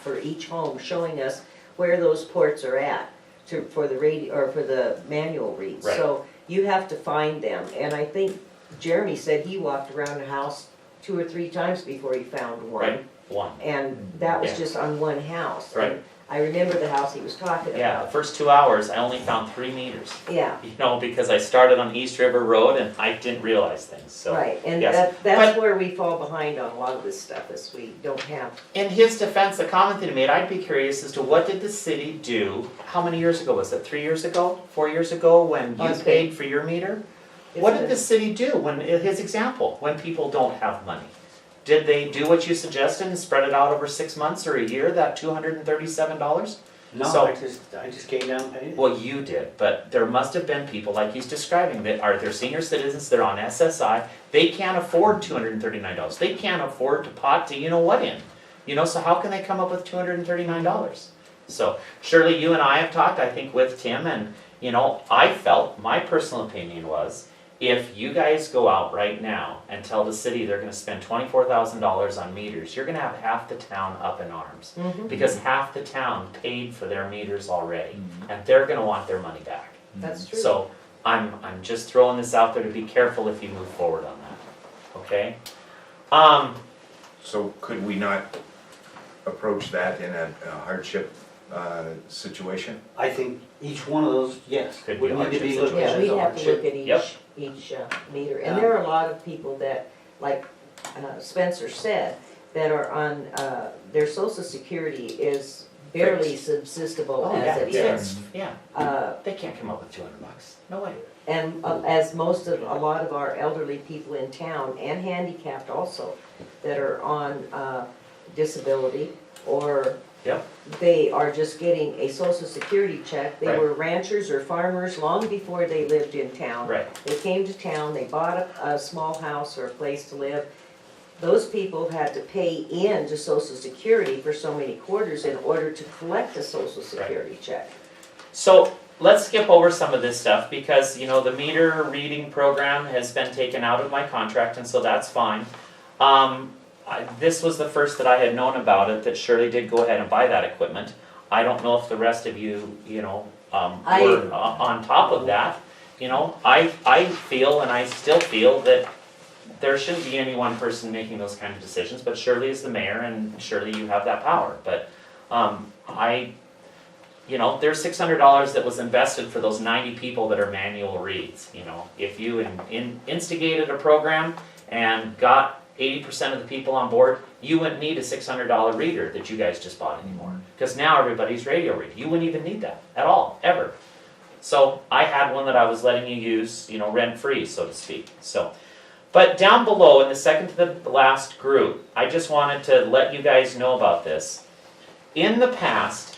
for each home showing us where those ports are at for the radio, or for the manual reads. Right. So you have to find them, and I think Jeremy said he walked around the house 2 or 3 times before he found one. Right, one. And that was Yeah. just on one house. Right. And I remember the house he was talking Yeah, the about. first 2 hours, I only found 3 meters. Yeah, You know, because I started on East River Road and I didn't realize things, so. right, and yes. that's But- where we fall behind on a lot of this stuff, is we don't have. In his defense, the comment that he made, I'd be curious as to what did the city do, how many years ago was it, 3 years ago, 4 years ago, when you Okay. paid for your meter? What did the city do when, in his example, when people don't have money? Did they do what you suggested and spread it out over 6 months or a year, that $237? No, So- I just came down and paid it. Well, you did, but there must have been people like he's describing that are, they're senior citizens, they're on SSI, they can't afford $239. They can't afford to pot to you know what in. You know, so how can they come up with $239? So surely you and I have talked, I think, with Tim, and you know, I felt, my personal opinion was, if you guys go out right now and tell the city they're gonna spend $24,000 on meters, you're gonna have half the town up in arms. Mhm. Because half the town paid for their meters already, and they're gonna want their money back. That's true. So I'm just throwing this out there to be careful if you move forward on that, okay? So could we not approach that in a hardship situation? I think each one of those, yes, Could would be a need to be hardship looked at Yeah, as we'd a have to look hardship. at Yep. each meter, and Yeah. there are a lot of people that, like Spencer said, that are on, their social security is barely subsistable Oh, yeah, as it yeah. is. Yeah, they can't come up with $200, no way. And as most of, a lot of our elderly people in town, and handicapped also, that are on disability, or Yep. they are just getting a social security check. They Right. were ranchers or farmers long before they lived in town. Right, They came to town, they bought a small house or a place to live. Those people had to pay in to social security for so many quarters in order to collect a social security check. so let's skip over some of this stuff, because, you know, the meter reading program has been taken out of my contract, and so that's fine. This was the first that I had known about it, that Shirley did go ahead and buy that equipment. I don't know if the rest of you, you know, were on top of that. You know, I feel, and I still feel, that there shouldn't be any one person making those kind of decisions, but Shirley is the mayor, and Shirley, you have that power. But you know, there's $600 that was invested for those 90 people that are manual reads. You know, if you instigated a program and got 80% of the people on board, you wouldn't need a $600 reader that you guys just bought anymore. Because now everybody's radio read. You wouldn't even need that at all, ever. So I had one that I was letting you use, you know, rent-free, so to speak. So, but down below, in the second to the last group, I just wanted to let you guys know about this. In the past,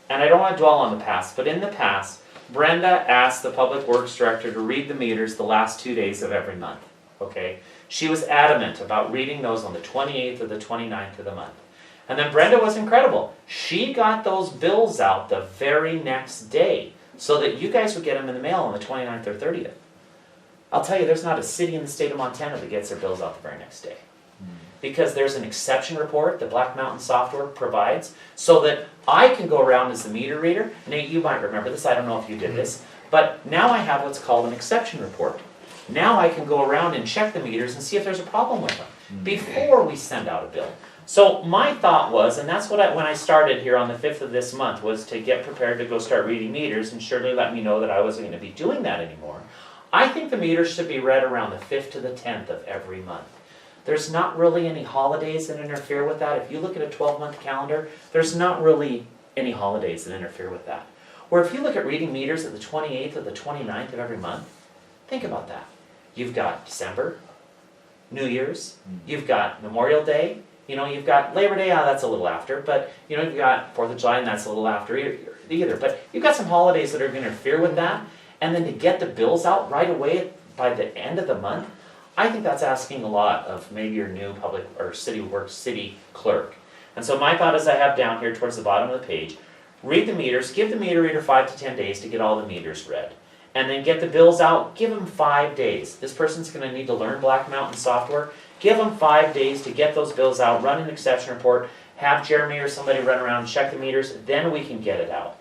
and I don't want to dwell on the past, but in the past, Brenda asked the Public Works Director to read the meters the last 2 days of every month, okay? She was adamant about reading those on the 28th or the 29th of the month. And then Brenda was incredible. She got those bills out the very next day so that you guys would get them in the mail on the 29th or 30th. I'll tell you, there's not a city in the state of Montana that gets their bills out the very next day. Because there's an exception report that Black Mountain Software provides so that I can go around as the meter reader. Nate, you might remember this, I don't know if you did this, but now I have what's called an exception report. Now I can go around and check the meters and see if there's a problem with them before we send out a bill. So my thought was, and that's what when I started here on the 5th of this month, was to get prepared to go start reading meters, and Shirley let me know that I wasn't going to be doing that anymore. I think the meters should be read around the 5th to the 10th of every month. There's not really any holidays that interfere with that. If you look at a 12-month calendar, there's not really any holidays that interfere with that. Or if you look at reading meters at the 28th or the 29th of every month, think about that. You've got December, New Year's, you've got Memorial Day, you know, you've got Labor Day, that's a little after, but you know, you've got 4th of July, and that's a little after either. But you've got some holidays that are going to interfere with that, and then to get the bills out right away by the end of the month, I think that's asking a lot of maybe your new public or city clerk. And so my thought is, I have down here towards the bottom of the page, read the meters, give the meter reader 5 to 10 days to get all the meters read. And then get the bills out, give them 5 days. This person's going to need to learn Black Mountain software. Give them 5 days to get those bills out, run an exception report, have Jeremy or somebody run around, check the meters, then we can get it out.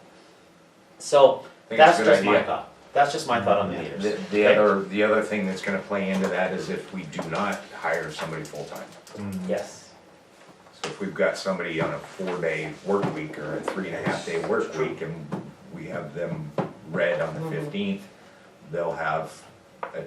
So, I think it's that's a good just my idea. thought. That's just my thought on the Yeah. meters. The other thing that's gonna play into that is if we do not hire somebody full-time. Yes, So if we've got somebody on a 4-day work week or a 3.5-day work week and we have them read on the 15th, they'll have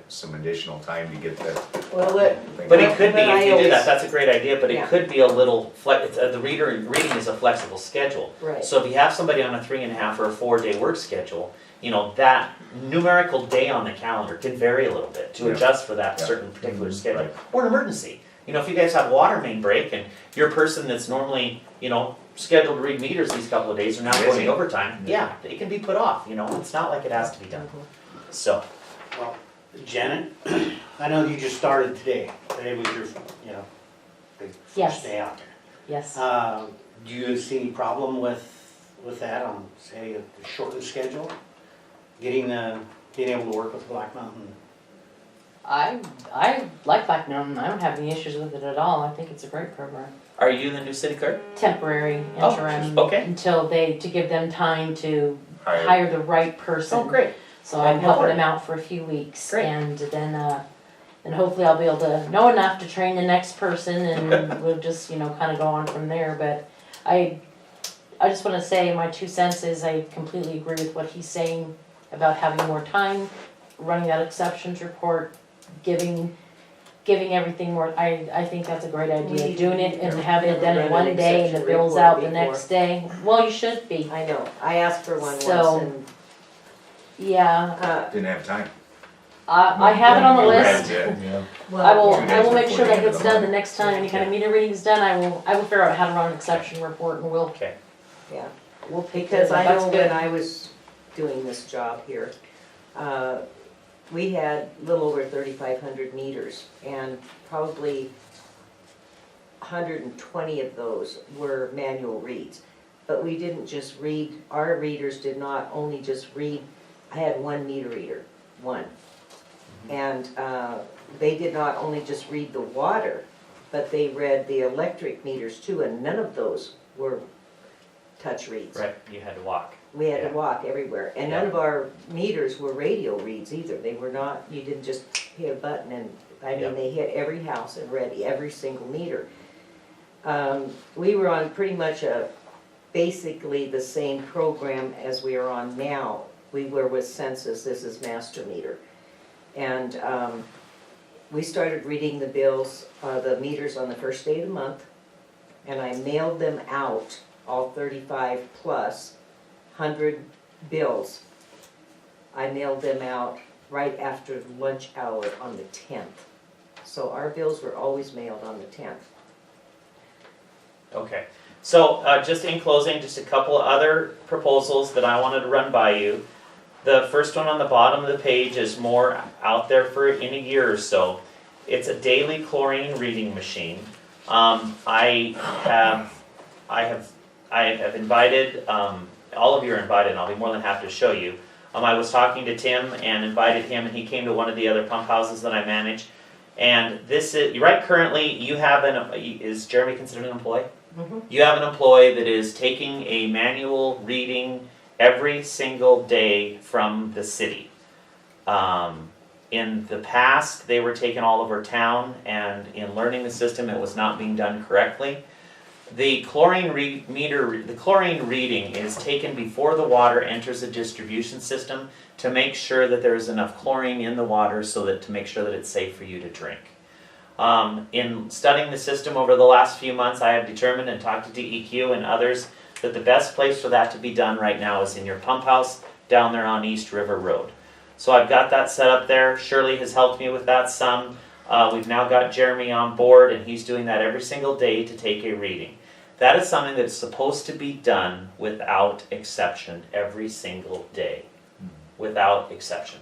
some additional time to get the. Well, what, but it could be, But I if you do that, always- that's a great idea, but it Yeah. could be a little, the reading is a flexible schedule. right, So if you have somebody on a 3.5 or a 4-day work schedule, you know, that numerical day on the calendar can vary a little bit to Yeah. adjust for that Yeah. certain particular schedule. Right. Or an emergency. You know, if you guys have water main break and your person that's normally, you know, scheduled to read meters these couple of days are now Busy. going overtime, yeah, it can be put off, you know, it's not like it has to be done. So, Well, Janet, I know you just started today. Today was your, you know, big Yes. first day out there. Yes. Do you see any problem with that on, say, a shortened schedule? Being able to work with Black Mountain? I like Black Mountain. I don't have any issues with it at all. I think it's a great program. are you the new city clerk? Temporary, Oh, interim, okay. until to give them time to Hire. hire the right person. Oh, great. So I'm On helping board. them out for a few weeks. Great. And then hopefully I'll be able to know enough to train the next person and we'll just, you know, kind of go on from there. But I just want to say my 2 cents is I completely agree with what he's saying about having more time, running that exceptions report, giving everything more. I think that's a great idea. We Doing it and never having it done in run an one day and the exception bills report out the before. next day. Well, you should be. I know, I asked for one So- once and, Yeah, Didn't have time. I have it on the No list. red, well. I will, Two I will days make before sure the that end of gets the done the month. next time any kind of meter reading's done, I will figure out how to run an exception report and we'll Okay. Yeah, take care because of that. I That's know good. when I was doing this job here, we had a little over 3,500 meters, and probably 120 of those were manual reads. But we didn't just read, our readers did not only just read, I had one meter reader, one. And they did not only just read the water, but they read the electric meters too, and none of those were touch reads. Right, you had to walk. We had Yeah. to walk everywhere, and none of our meters were radio reads either. They were not, you didn't just hit a button and, I Yeah. mean, they hit every house and read every single meter. We were on pretty much basically the same program as we are on now. We were with Census, this is Master Meter. And we started reading the bills, the meters on the first day of the month, and I mailed them out, all 35 plus 100 bills. I mailed them out right after lunch hour on the 10th. So our bills were always mailed on the 10th. Okay, so just in closing, just a couple of other proposals that I wanted to run by you. The first one on the bottom of the page is more out there for in a year or so. It's a daily chlorine reading machine. I have invited, all of you are invited, and I'll be more than happy to show you. I was talking to Tim and invited him, and he came to one of the other pump houses that I manage. And this is, right currently, you have is Jeremy considered an employee? Mhm. You have an employee that is taking a manual reading every single day from the city. In the past, they were taken all over town, and in learning the system, it was not being done correctly. The chlorine reading is taken before the water enters the distribution system to make sure that there is enough chlorine in the water to make sure that it's safe for you to drink. In studying the system over the last few months, I have determined and talked to DEQ and others that the best place for that to be done right now is in your pump house down there on East River Road. So I've got that set up there. Shirley has helped me with that some. We've now got Jeremy on board, and he's doing that every single day to take a reading. That is something that's supposed to be done without exception every single day, without exception.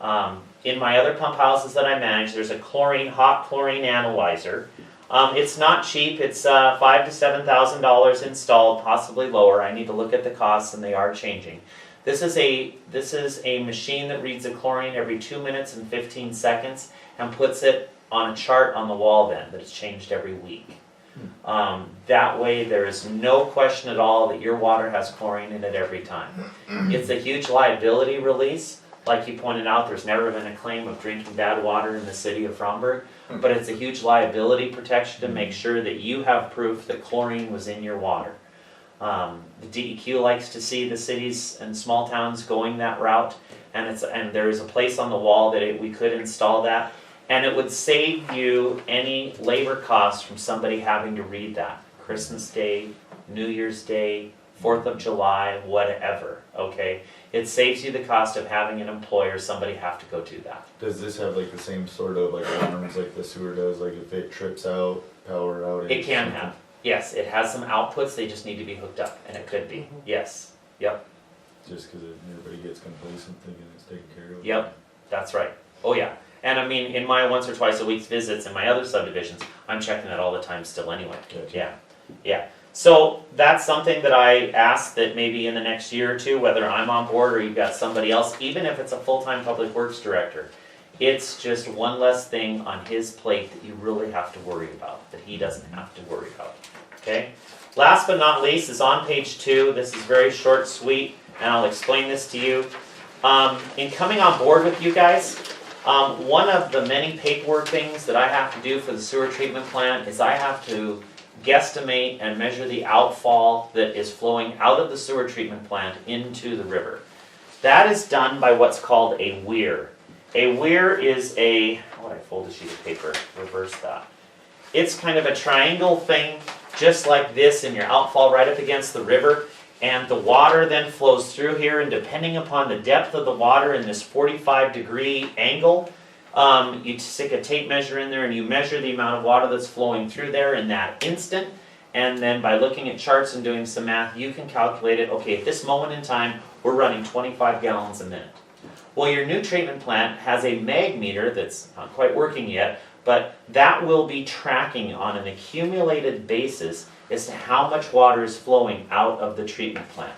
In my other pump houses that I manage, there's a hot chlorine analyzer. It's not cheap. It's $5,000 to $7,000 installed, possibly lower. I need to look at the costs, and they are changing. This is a machine that reads the chlorine every 2 minutes and 15 seconds and puts it on a chart on the wall then that is changed every week. That way, there is no question at all that your water has chlorine in it every time. It's a huge liability release. Like you pointed out, there's never been a claim of drinking bad water in the city of Fromberg, but it's a huge liability protection to make sure that you have proof that chlorine was in your water. The DEQ likes to see the cities and small towns going that route, and there is a place on the wall that we could install that, and it would save you any labor costs from somebody having to read that. Christmas Day, New Year's Day, 4th of July, whatever, okay? It saves you the cost of having an employee or somebody have to go do that. Does this have like the same sort of like alarms like the sewer does, like if it trips out, power outage? It can something? have, yes, it has some outputs, they just need to be hooked up, and it could be, yes, yep, Just cause everybody gets complacent thinking it's taken care of? yep, that's right, oh yeah. And I mean, in my once or twice a week visits in my other subdivisions, I'm checking that all the time still anyway, Gotcha. yeah. So that's something that I ask that maybe in the next year or two, whether I'm on board or you've got somebody else, even if it's a full-time public works director, it's just one less thing on his plate that you really have to worry about, that he doesn't have to worry about, okay? Last but not least is on page 2. This is very short, sweet, and I'll explain this to you. In coming on board with you guys, one of the many paperwork things that I have to do for the sewer treatment plant is I have to guesstimate and measure the outfall that is flowing out of the sewer treatment plant into the river. That is done by what's called a weir. A weir is I fold a sheet of paper, reverse that. It's kind of a triangle thing, just like this, and your outfall right up against the river, and the water then flows through here, and depending upon the depth of the water in this 45-degree angle, you stick a tape measure in there and you measure the amount of water that's flowing through there in that instant, and then by looking at charts and doing some math, you can calculate it, okay, at this moment in time, we're running 25 gallons a minute. Well, your new treatment plant has a mag meter that's not quite working yet, but that will be tracking on an accumulated basis as to how much water is flowing out of the treatment plant.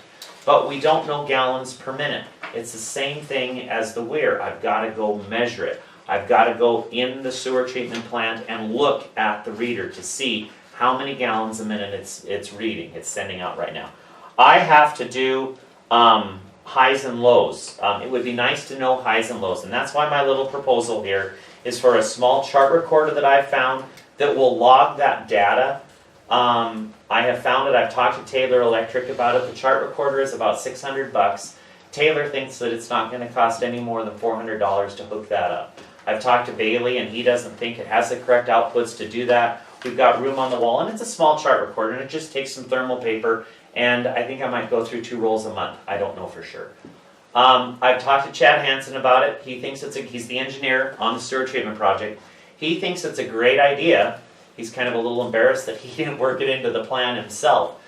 But we don't know gallons per minute. It's the same thing as the weir. I've got to go measure it. I've got to go in the sewer treatment plant and look at the reader to see how many gallons a minute it's reading, it's sending out right now. I have to do highs and lows. It would be nice to know highs and lows, and that's why my little proposal here is for a small chart recorder that I've found that will log that data. I have found it, I've talked to Taylor Electric about it. The chart recorder is about $600. Taylor thinks that it's not going to cost any more than $400 to hook that up. I've talked to Bailey and he doesn't think it has the correct outputs to do that. We've got room on the wall and it's a small chart recorder and it just takes some thermal paper, and I think I might go through 2 rolls a month. I don't know for sure. I've talked to Chad Hansen about it. He thinks he's the engineer on the sewer treatment project. He thinks it's a great idea. He's kind of a little embarrassed that he didn't work it into the plan himself.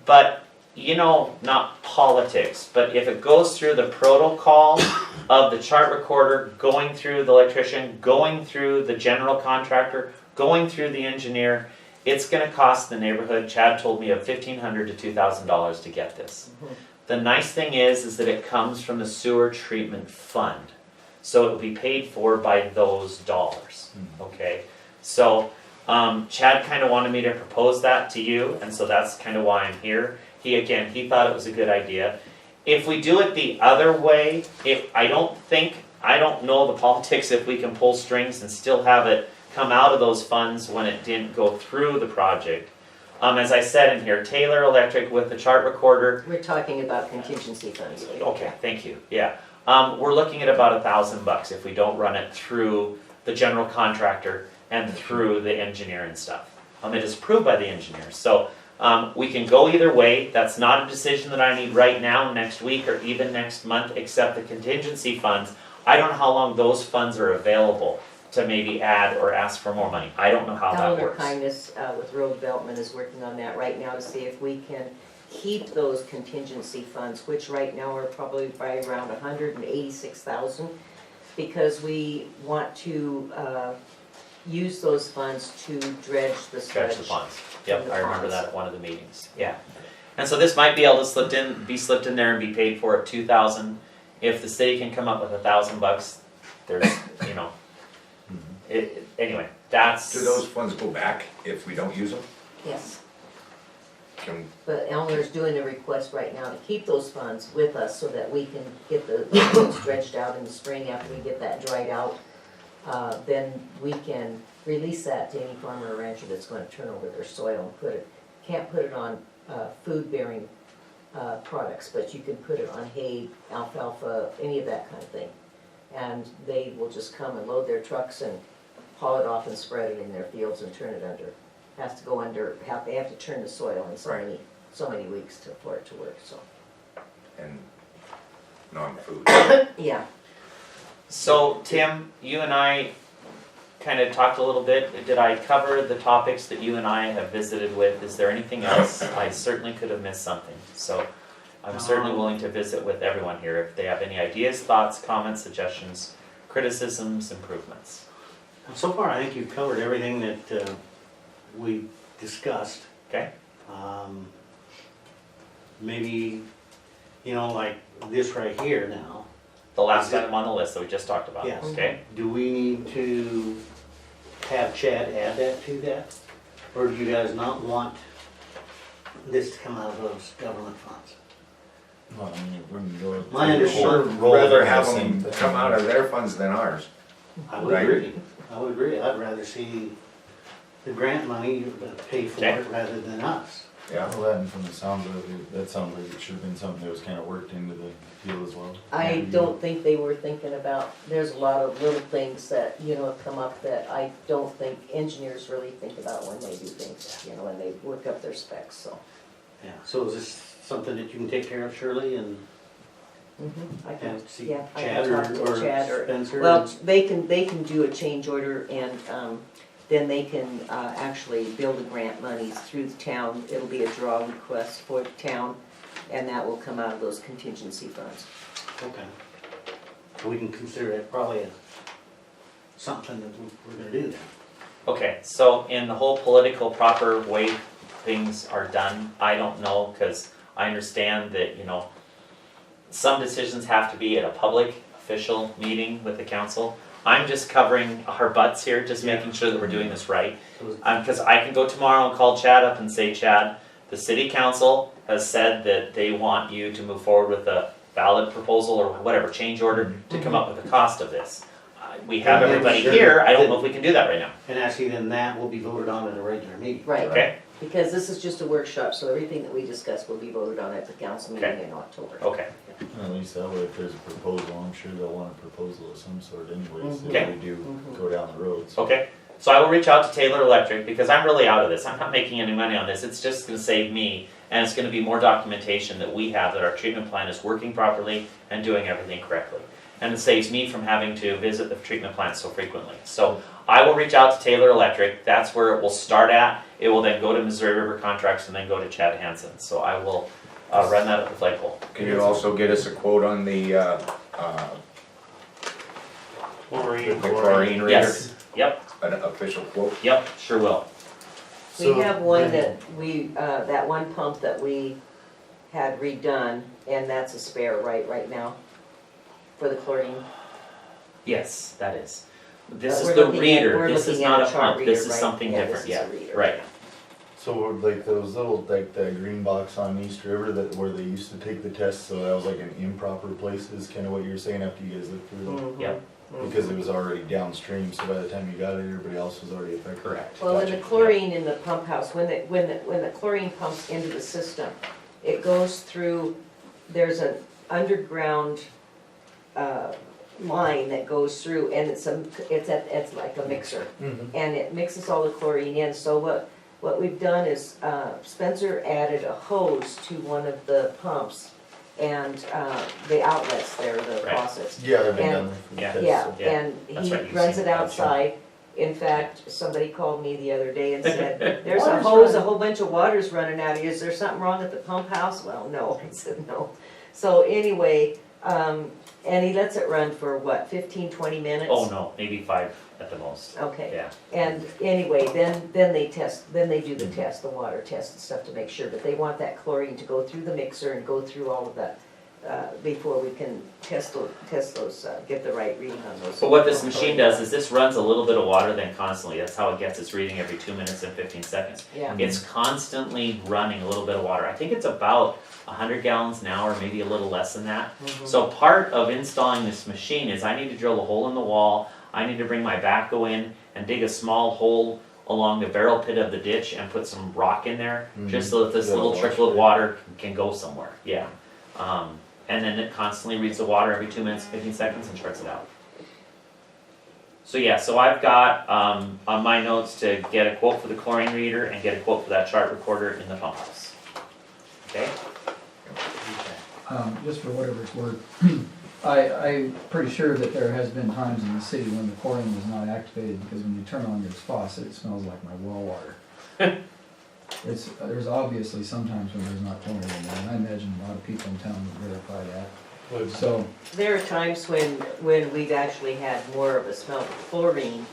But, you know, not politics, but if it goes through the protocol of the chart recorder, going through the electrician, going through the general contractor, going through the engineer, it's going to cost the neighborhood, Chad told me, of $1,500 to $2,000 to get this. Mm-hmm. The nice thing is that it comes from the sewer treatment fund. So it will be paid for by those dollars, okay? So Chad kind of wanted me to propose that to you, and so that's kind of why I'm here. He thought it was a good idea. If we do it the other way, I don't know the politics if we can pull strings and still have it come out of those funds when it didn't go through the project. As I said in here, Taylor Electric with the chart recorder. We're talking about contingency funds. Okay, thank you, yeah. We're looking at about $1,000 if we don't run it through the general contractor and through the engineer and stuff. It is approved by the engineer. So we can go either way. That's not a decision that I need right now, next week, or even next month, except the contingency funds. I don't know how long those funds are available to maybe add or ask for more money. I don't know how that Calendar works. Kindness with Rural Development is working on that right now to see if we can keep those contingency funds, which right now are probably by around $186,000, because we want to use those funds to dredge the sludge. Stretch the funds. Yep, the I remember ponds. that at one of the meetings. Yeah. And so this might be able to be slipped in there and be paid for at $2,000. If the city can come up with $1,000, there's, you know, anyway, that's. Do those funds go back if we don't use them? Yes. Can, But Elmer's doing a request right now to keep those funds with us so that we can get the fields dredged out in the spring after we get that dried out. Then we can release that to any farmer or rancher that's gonna turn over their soil and put it, can't put it on, food-bearing, products, but you can put it on hay, alfalfa, any of that kind of thing. And they will just come and load their trucks and haul it off and spread it in their fields and turn it under. Has to go under, they have to turn the soil in Right. so many weeks for it to work, so. and non-food. Yeah, So Tim, you and I kind of talked a little bit. Did I cover the topics that you and I have visited with? Is there anything else? I certainly could have missed something. So I'm certainly willing to visit with everyone here if they have any ideas, thoughts, comments, suggestions, criticisms, improvements. So far, I think you've covered everything that we discussed. Okay? Maybe, you know, like this right here now. The last item on the list that we just talked about. Yes. Okay? Do we need to have Chad add that to that? Or do you guys not want this to come out of those government funds? Well, I mean, it wouldn't go. My understanding- Roll Rather in the have same them thing. come out of their funds than ours. I would Right. agree. I would agree. I'd rather see the grant money pay for Okay. it rather than us. Yeah, Well, that, and from the sounds of it, that sounds like it should have been something that was kind of worked into the deal as well. I don't think they were thinking about, there's a lot of little things that, you know, have come up that I don't think engineers really think about when they do things, you know, when they work up their specs, so. Yeah, so is this something that you can take care of, Shirley, and I can, and see yeah, I Chad can or talk to Chad or, Spencer? well, they can do a change order and, then they can, actually build the grant monies through the town. It'll be a draw request for the town, and that will come out of those contingency funds. Okay. So we can consider it probably something that we're gonna do then. Okay, so in the whole political proper way things are done, I don't know, because I understand that, you know, some decisions have to be at a public official meeting with the council. I'm just covering our butts here, just Yeah. making sure that we're doing this right. So Because I can go tomorrow and call Chad up and say, Chad, the city council has said that they want you to move forward with a ballot proposal or whatever, change order to come up with the cost of this. We have And then everybody sure. here, I don't know if we can do that right now. And actually then that will be voted on at a regular meeting. Right, Okay, because this is just a workshop, so everything that we discuss will be voted on at the council meeting Okay. in October. okay. At least that way, if there's a proposal, I'm sure they'll want a proposal of some sort anyways, Mhm. if Okay. we do Mhm. go down the road. So. Okay, so I will reach out to Taylor Electric because I'm really out of this. I'm not making any money on this. It's just gonna save me and it's gonna be more documentation that we have that our treatment plant is working properly and doing everything correctly. And it saves me from having to visit the treatment plant so frequently. So I will reach out to Taylor Electric. That's where it will start at. It will then go to Missouri River Contracts and then go to Chad Hansen. So I will run that up the flagpole. can you also get us a quote on the chlorine reader? Yes, yep, An official quote? yep, sure will. We have one that that one pump that we had redone, and that's a spare right now for the chlorine. Yes, that is. This But is we're the looking at- reader. we're This is looking at not a a chart pump. reader, This is right? something Yeah, different, this is yeah, a reader. right. So like those little, like the green box on East River that where they used to take the tests, so that was like an improper place is kind of what you were saying after you guys looked through them? Mhm. Yep. Mhm. Because it was already downstream, so by the time you got it, everybody else was already affected. Correct. Well, in the Gotcha. chlorine in the pump house, when the chlorine pumps into the system, it goes through, there's an underground, line that goes through, and it's like a mixer. And it mixes all the chlorine in, so what we've done is, Spencer added a hose to one of the pumps, and, the outlets there, the Right. faucets. Yeah, they've been And- down there for the Yeah. tests. Yeah, so. Yeah, and that's he right, you've runs seen it it, outside. In fact, somebody called me the other day and said, there's a Water's hose, a running." whole bunch of water's running out of you, is there something wrong at the pump house? Well, no, I said no. So anyway, and he lets it run for what, 15, 20 minutes? Oh, no, maybe 5 at the most. Okay, Yeah, and anyway, then they test, then they do the test, the water test and stuff to make sure, but they want that chlorine to go through the mixer and go through all of that, before we can test those, get the right reading on those. But what this machine does is this runs a little bit of water then constantly, that's how it gets its reading every 2 minutes and 15 seconds. Yeah, It's constantly running a little bit of water. I think it's about 100 gallons an hour, maybe a little less than that. So part of installing this machine is I need to drill a hole in the wall, I need to bring my backhoe in and dig a small hole along the barrel pit of the ditch and put some rock in there, just so that this Yeah, little wash trickle of it. water can go somewhere, yeah. And then it constantly reads the water every 2 minutes, 15 seconds and charts it out. So yeah, so I've got, on my notes to get a quote for the chlorine reader and get a quote for that chart recorder in the pump house. Okay? Just for whatever it's worth, I'm pretty sure that there has been times in the city when the chlorine was not activated, because when you turn on your faucet, it smells like my well water. There's obviously sometimes when there's not chlorine in there, and I imagine a lot of people in town would verify that. So, there are times when we've actually had more of a smell of chlorine,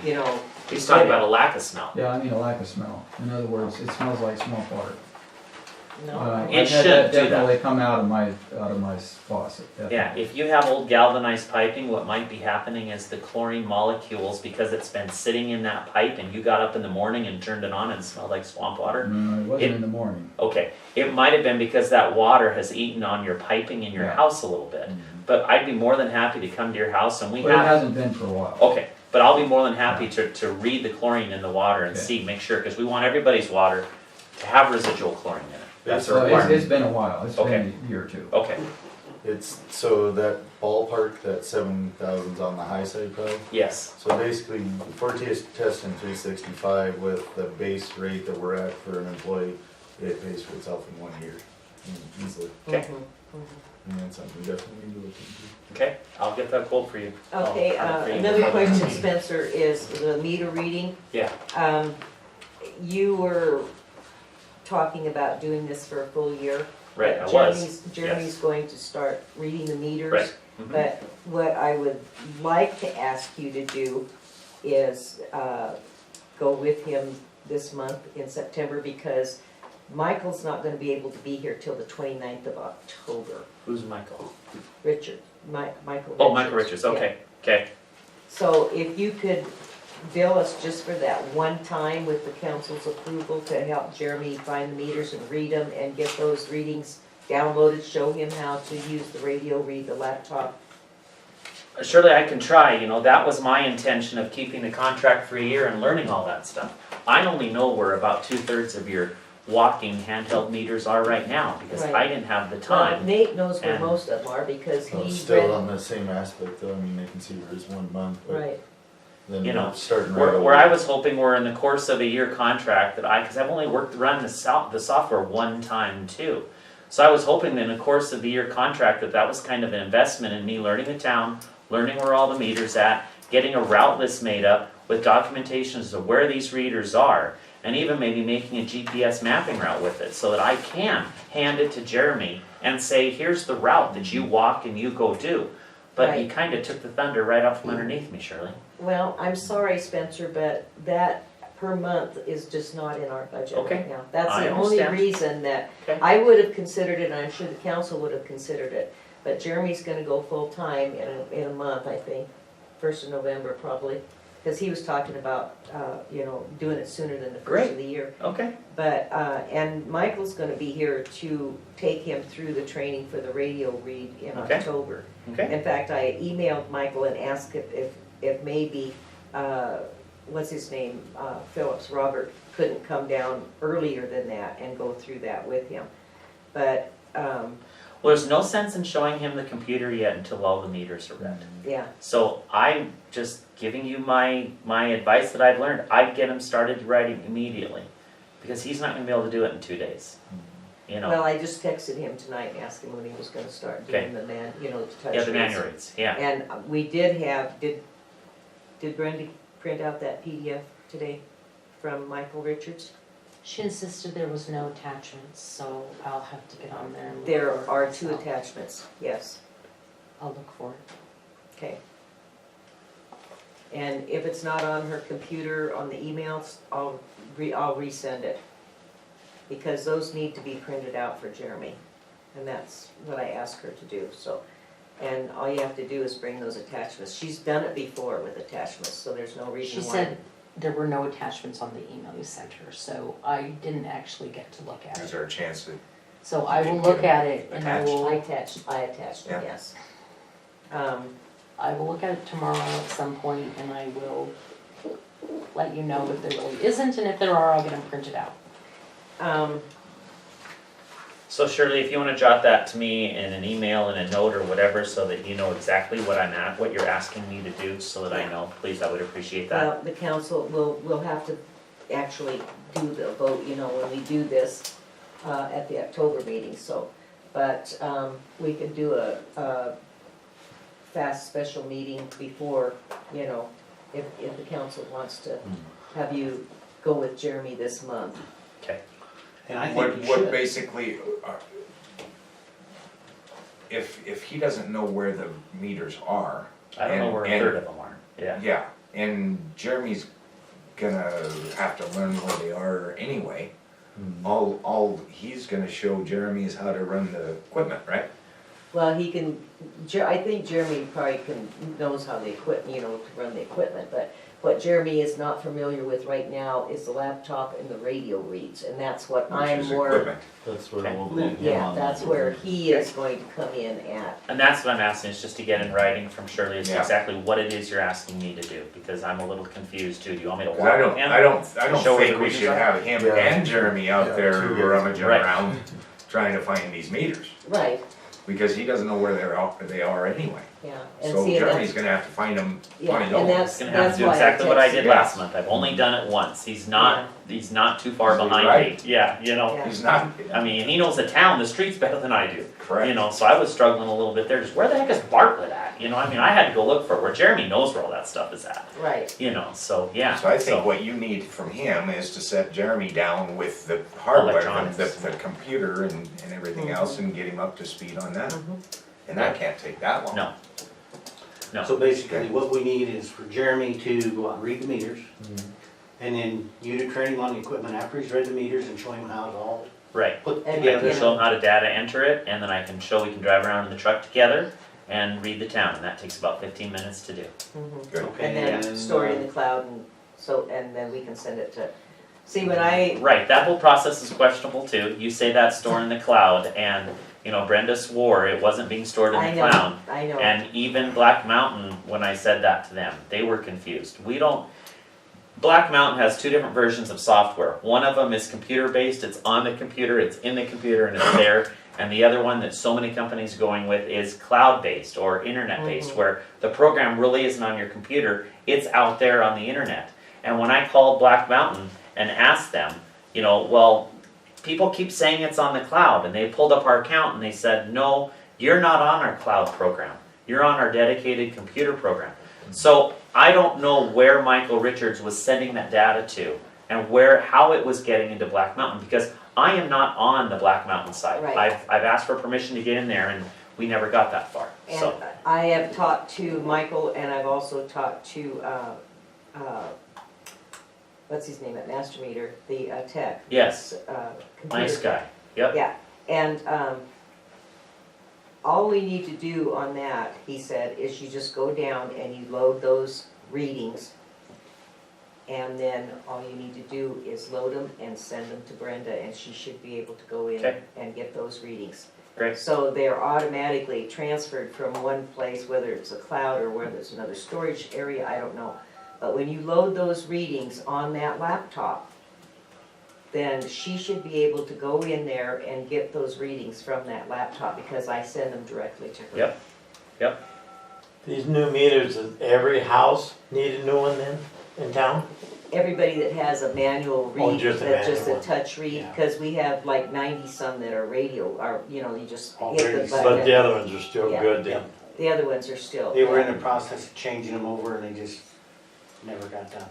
you know. He's talking about a lack of smell. yeah, I mean a lack of smell. In other words, it smells like swamp water. No, I've It had should do that. definitely come out of my faucet. Definitely. Yeah, if you have old galvanized piping, what might be happening is the chlorine molecules, because it's been sitting in that pipe and you got up in the morning and turned it on and it smelled like swamp water. No, it wasn't in the morning. Okay, it might have been because that water has eaten on your piping in your Yeah. house a little bit. But I'd be more than happy to come to your house and we But it have, hasn't been for a while. okay, but I'll be more than happy to read the chlorine in the water and Okay. see, make sure, because we want everybody's water to have residual chlorine in it. That's a So it's requirement. been a while, it's Okay. been a year or two. Okay, It's, so that ballpark, that 7,000's on the high side probably. yes, So basically, if we're testing 365 with the base rate that we're at for an employee, it pays for itself in 1 year, easily. okay, And that's something we definitely need to look into. okay, I'll get that quote for you. Okay, I'll have it for you. another question, Spencer, is the meter reading. Yeah. You were talking about doing this for a full year. Right, I but was. Jeremy's going to start reading the meters. Right. Mhm. But what I would like to ask you to do is go with him this month in September, because Michael's not gonna be able to be here till the 29th of October. Who's Michael? Richard, Michael Richards. Oh, Michael Richards, Yeah. okay, okay. So if you could bill us just for that one time with the council's approval to help Jeremy find the meters and read them and get those readings downloaded, show him how to use the radio, read the laptop. Surely I can try, you know, that was my intention of keeping the contract for a year and learning all that stuff. I only know where about 2/3 of your walking handheld meters are right now, because Right. I didn't have the time. Nate knows where And- most of them are because Well, he it's still read, on the same aspect though, I mean, they can see where it's 1 month, but right, then You know, we're starting right Where I away. was hoping were in the course of a year contract that because I've only run the software one time too. So I was hoping that in the course of the year contract that was kind of an investment in me learning the town, learning where all the meters at, getting a route list made up with documentation as to where these readers are, and even maybe making a GPS mapping route with it so that I can hand it to Jeremy and say, here's the route that you walk and you go do. But he Right. kind of took the thunder right out from underneath me, Shirley. well, I'm sorry, Spencer, but that per month is just not in our budget Okay. right now. That's I the only understand. reason that, Okay. I would have considered it, and I'm sure the council would have considered it, but Jeremy's gonna go full-time in a month, I think, 1st of November probably, because he was talking about, doing it sooner than the first Great. of the year. Okay. But, and Michael's gonna be here to take him through the training for the radio read in Okay. October. Okay. In fact, I emailed Michael and asked if maybe, what's his name, Phillips, Robert, couldn't come down earlier than that and go through that with him. But, Well, there's no sense in showing him the computer yet until all the meters are read. yeah, So I'm just giving you my advice that I've learned. I'd get him started writing immediately, because he's not gonna be able to do it in 2 days. You know, well, I just texted him tonight and asked him when he was gonna start doing Okay. the touch yeah, the base. manual reads, yeah. And we did have, did Brenda print out that PDF today from Michael Richards? She insisted there was no attachments, so I'll have to get on there and look There for it are 2 myself. attachments, yes, I'll look for it. okay. And if it's not on her computer, on the emails, I'll resend it. Because those need to be printed out for Jeremy. and that's what I asked her to do, so. And all you have to do is bring those attachments. She's done it before with attachments, so there's no reason She why. said there were no attachments on the email you sent her, so I didn't actually get to look at Is it. there a chance that, So I will Didn't look get at it and I attached? will, I attached them, Yeah. yes. I will look at it tomorrow at some point and I will let you know if there really isn't, and if there are, I'll get them printed out. So Shirley, if you wanna jot that to me in an email and a note or whatever, so that you know exactly what I'm at, what you're asking me to do, so that I know, please, I would appreciate that. Well, the council will have to actually do the vote, you know, when we do this, at the October meeting, so. But, we could do a fast special meeting before, you know, if the council wants to have you go with Jeremy this month. Okay, And I what, think you what should. basically, if he doesn't know where the meters are, I don't know where a And- third of them are, yeah. yeah, and Jeremy's gonna have to learn where they are anyway. All he's gonna show Jeremy is how to run the equipment, right? Well, he can, I think Jeremy probably knows how the equipment, you know, to run the equipment, but what Jeremy is not familiar with right now is the laptop and the radio reads, and that's what Which I'm is more, equipment. That's where Okay. we'll leave him yeah, on that's that. where he is going to come in at. And that's what I'm asking, is just to get in writing from Shirley, is Yeah. exactly what it is you're asking me to do, because I'm a little confused too. Do you want me to 'Cause walk I with don't, him? I don't Show where think the we meters should are? have him Yeah. and Jeremy out Yeah, there two guys. rummaging Right. around trying to find these meters, Right, because he doesn't know where they are anyway. yeah, and So see, and Jeremy's that's, gonna have to find them yeah, on his and own. that's, He's gonna have that's to do why I exactly what I did texted- last month. I've only done it once. He's not too far So you're behind right. me. Yeah, you know. Yeah. He's not, I mean, he knows the town, the streets better than I do. correct. You know, so I was struggling a little bit there. Just where the heck is Bartlett at? You know, I mean, I had to go look for it, where Jeremy knows where all that stuff is at. Right, You know, so yeah. So I think what you need from him is to set Jeremy down with the hardware, Electronics. the computer and everything Mhm. else, and get him up to speed on that. Mhm. And that can't take that long. No. No. So basically, what we need is for Jeremy to go out and read the meters, and then you to train him on the equipment after he's read the meters and show him how to all Right. put And- I together. can show him how to data enter it, and then I can show we can drive around in the truck together and read the town, and that takes about 15 minutes to do. mhm. Good. Okay, And then store it in the cloud, and so, and then we can send it to, see, when I, Right, that whole process is questionable too. You say that's stored in the cloud, and, you know, Brenda swore it wasn't being stored in I the know, cloud. I know. And even Black Mountain, when I said that to them, they were confused. We don't, Black Mountain has two different versions of software. One of them is computer-based, it's on the computer, it's in the computer, and it's there. And the other one that so many companies are going with is cloud-based or internet-based, where the program really isn't on your computer, it's out there on the internet. And when I called Black Mountain and asked them, you know, well, people keep saying it's on the cloud, and they pulled up our account and they said, no, you're not on our cloud program. You're on our dedicated computer program. So I don't know where Michael Richards was sending that data to and how it was getting into Black Mountain, because I am not on the Black Mountain side. Right. I've asked for permission to get in there, and we never got that far. And So I have talked to Michael, and I've also talked to, what's his name at Master Meter, the tech. yes, Computer nice tech. guy. Yep. Yeah, and all we need to do on that, he said, is you just go down and you load those readings. And then all you need to do is load them and send them to Brenda, and she should be able to go in Okay. and get those readings. Great. So they're automatically transferred from one place, whether it's a cloud or whether it's another storage area, I don't know. But when you load those readings on that laptop, then she should be able to go in there and get those readings from that laptop, because I send them directly to her. Yep. These new meters, does every house need a new one then in town? Everybody that has a manual Oh, read, just a that's just a manual. touch read, Yeah. because we have like 90-some that are radio, are, you know, you just Oh, hit the really? button. But the other ones are still Yeah. good then? The other ones are still. They were in the process of changing them over and they just never got done.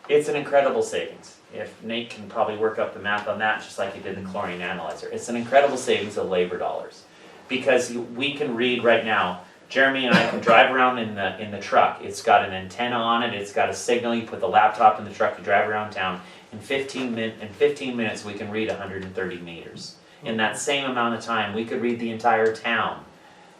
It's an incredible savings. If Nate can probably work up the math on that, just like he did the chlorine analyzer. It's an incredible savings of labor dollars. Because we can read right now, Jeremy and I can drive around in the truck. It's got an antenna on it, it's got a signal, you put the laptop in the truck, you drive around town. In 15 minutes, we can read 130 meters. In that same amount of time, we could read the entire town.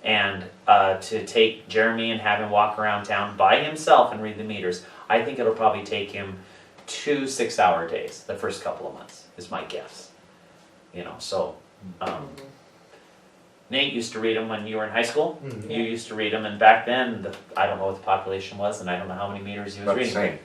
And to take Jeremy and have him walk around town by himself and read the meters, I think it'll probably take him 2 6-hour days, the first couple of months, is my guess. You know, so, Nate used to read them when you were in high school. Mhm. You used to read them, and back then, I don't know what the population was, and I don't know how many meters he was About the reading. same.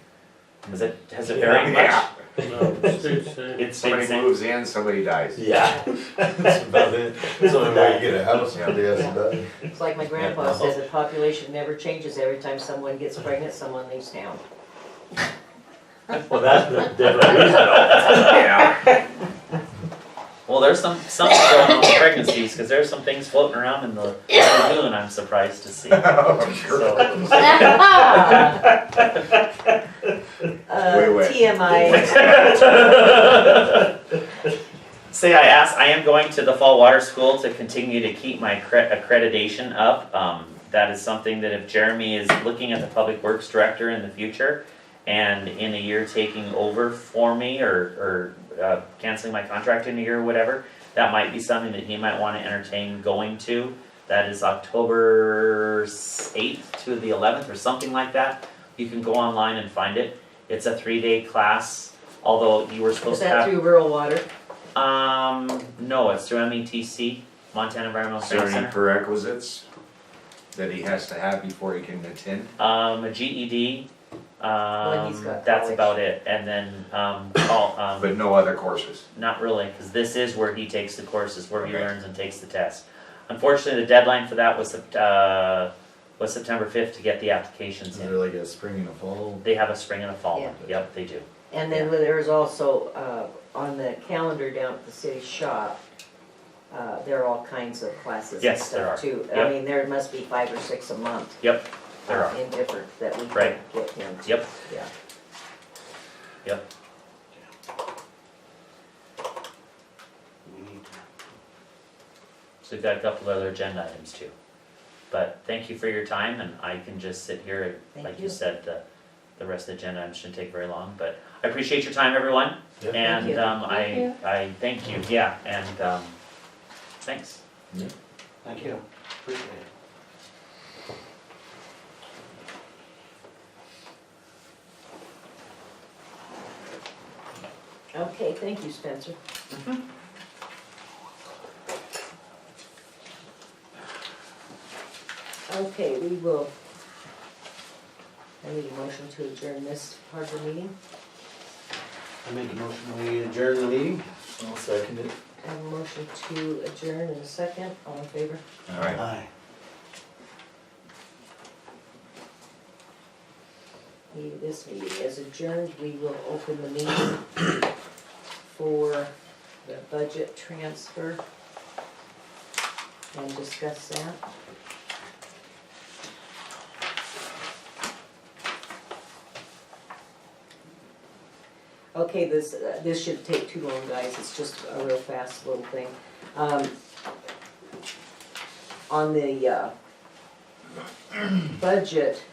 Has it varied much? Yeah. No, it's the It's Somebody same. moves in, somebody dies. Yeah, that's about it. It's only way you get a house, Yeah. somebody has to die. It's like my grandpa says, the population never changes. Every time someone gets pregnant, someone leaves town. Well, that's the different reason. Yeah. Well, there's some going on with pregnancies, because there's some things floating around in the lagoon I'm surprised to see. I'm sure. So, Wait. TMI. say I am going to the fall water school to continue to keep my accreditation up. That is something that if Jeremy is looking at the public works director in the future and in a year taking over for me or canceling my contract in a year or whatever, that might be something that he might want to entertain going to. That is October 8th to the 11th or something like that. You can go online and find it. It's a 3-day class, although you were Is supposed to that have. through rural water? No, it's through METC, Montana Environmental Is there Training any Center. prerequisites that he has to have before he can attend? A GED, Well, he's got that's college. about it, and then, But no other courses? not really, cause this is where he takes the courses, where he Okay. learns and takes the test. Unfortunately, the deadline for that was September 5th to get the applications Is in. there like a spring and a fall? They have a spring and a fall one, Yeah. yep, they do. And then there's also, on the calendar down at the city shop, there are all kinds of classes and Yes, there stuff are. too. Yep. I mean, there must be 5 or 6 a month. Yep, there are. In different that we can Right. get into. Yep. Yeah. Yep. So we've got a couple other agenda items too. But thank you for your time, and I can just sit here, Thank like you. you said, the rest of the agenda items shouldn't take very long, but I appreciate your time, everyone. Yeah. And you. I thank you, yeah, and thanks. Thank you, appreciate it. Okay, thank you, Spencer. Okay, we will, I need a motion to adjourn this part of the meeting. I make a motion, we adjourn the meeting? I'll second it. I have a motion to adjourn in a second, all in favor? All right. Aye. This meeting is adjourned, we will open the meeting for the budget transfer and discuss that. Okay, this shouldn't take too long, guys, it's just a real fast little thing. On the budget,